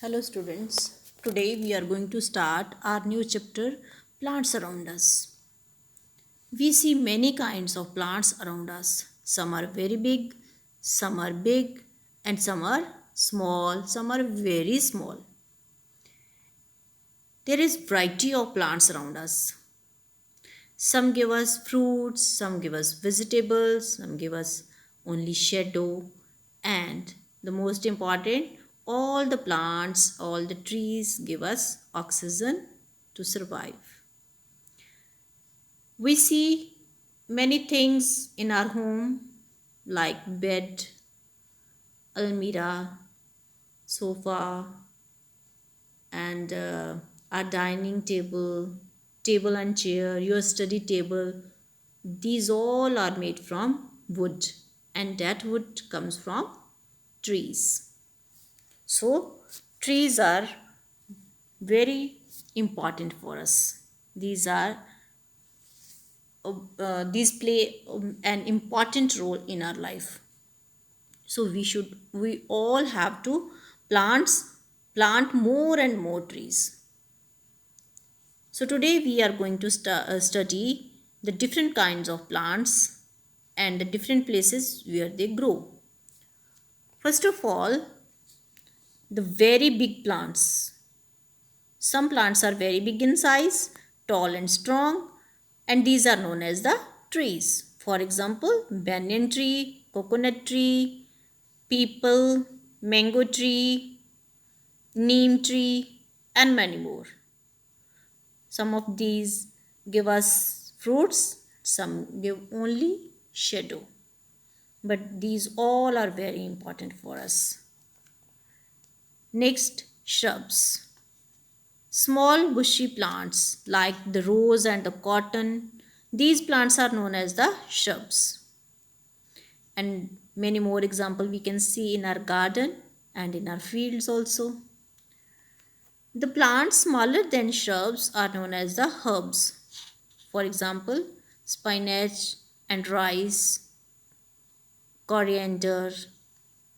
Hello students, today we are going to start our new chapter Plants Around Us. We see many kinds of plants around us. Some are very big, some are big, and some are small, some are very small. There is variety of plants around us. Some give us fruits, some give us vegetables, some give us only shadow, and the most important, all the plants, all the trees give us oxygen to survive. We see many things in our home like bed, almirah, sofa, and our dining table, table and chair, your study table. These all are made from wood, and that wood comes from trees. So, trees are very important for us. These play an important role in our life. So we all have to plant more and more trees. So today we are going to study the different kinds of plants and the different places where they grow. First of all, the very big plants. Some plants are very big in size, tall and strong, and these are known as the trees. For example, banyan tree, coconut tree, peepal, mango tree, neem tree, and many more. Some of these give us fruits, some give only shadow. But these all are very important for us. Next, shrubs. Small bushy plants like the rose and the cotton, these plants are known as the shrubs. And many more examples we can see in our garden and in our fields also. The plants smaller than shrubs are known as the herbs. For example, spinach and rice, coriander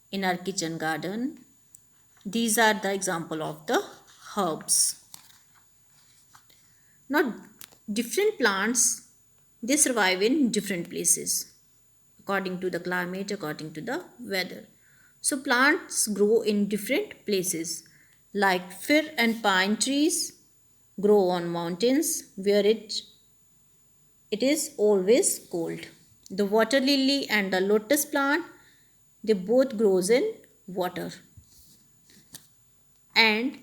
in our kitchen garden. These are the example of the herbs. Now, different plants, they survive in different places according to the climate, according to the weather. So plants grow in different places like fir and pine trees grow on mountains where it is always cold. The water lily and the lotus plant, they both grows in water. And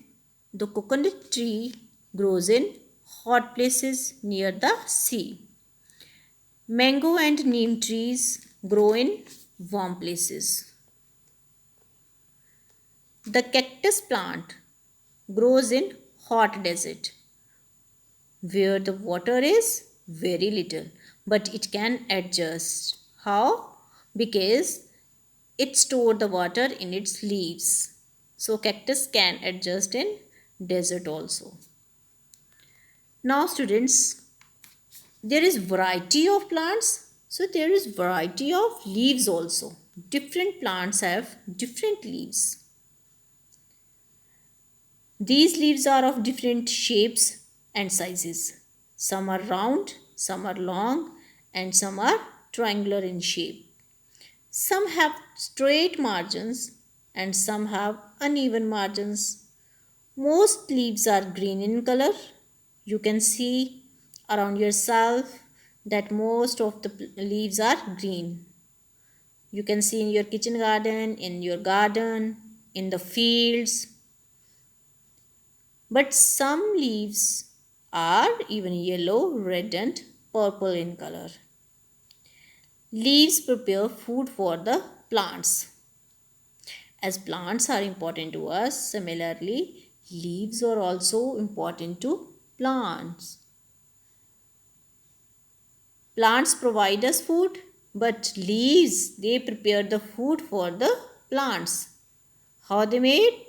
the coconut tree grows in hot places near the sea. Mango and neem trees grow in warm places. The cactus plant grows in hot desert where the water is very little, but it can adjust. How? Because it stores the water in its leaves. So cactus can adjust in desert also. Now students, there is variety of plants, so there is variety of leaves also. Different plants have different leaves. These leaves are of different shapes and sizes. Some are round, some are long, and some are triangular in shape. Some have straight margins and some have uneven margins. Most leaves are green in color. You can see around yourself that most of the leaves are green. You can see in your kitchen garden, in your garden, in the fields. But some leaves are even yellow, red, and purple in color. Leaves prepare food for the plants. As plants are important to us, similarly, leaves are also important to plants. Plants provide us food, but leaves, they prepare the food for the plants. How they made?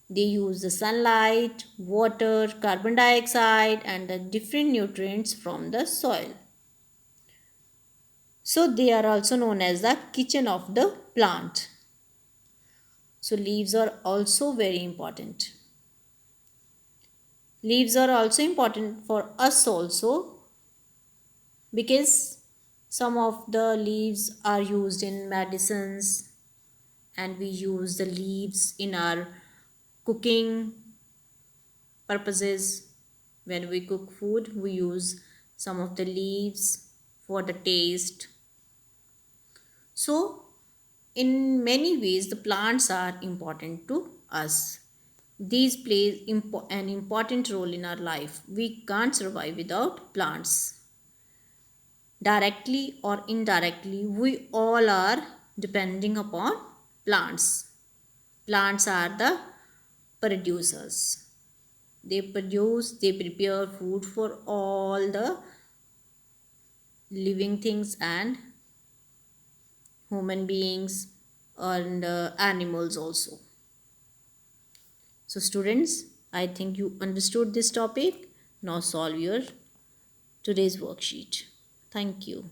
They use the sunlight, water, carbon dioxide, and the different nutrients from the soil. So they are also known as the kitchen of the plant. So leaves are also very important. Leaves are also important for us also, because some of the leaves are used in medicines, and we use the leaves in our cooking purposes. When we cook food, we use some of the leaves for the taste. So in many ways, the plants are important to us. These play an important role in our life. We can't survive without plants. Directly or indirectly, we all are depending upon plants. Plants are the producers. They prepare food for all the living things and human beings and animals also. So, students, I think you understood this topic. Now, solve your today's worksheet. Thank you.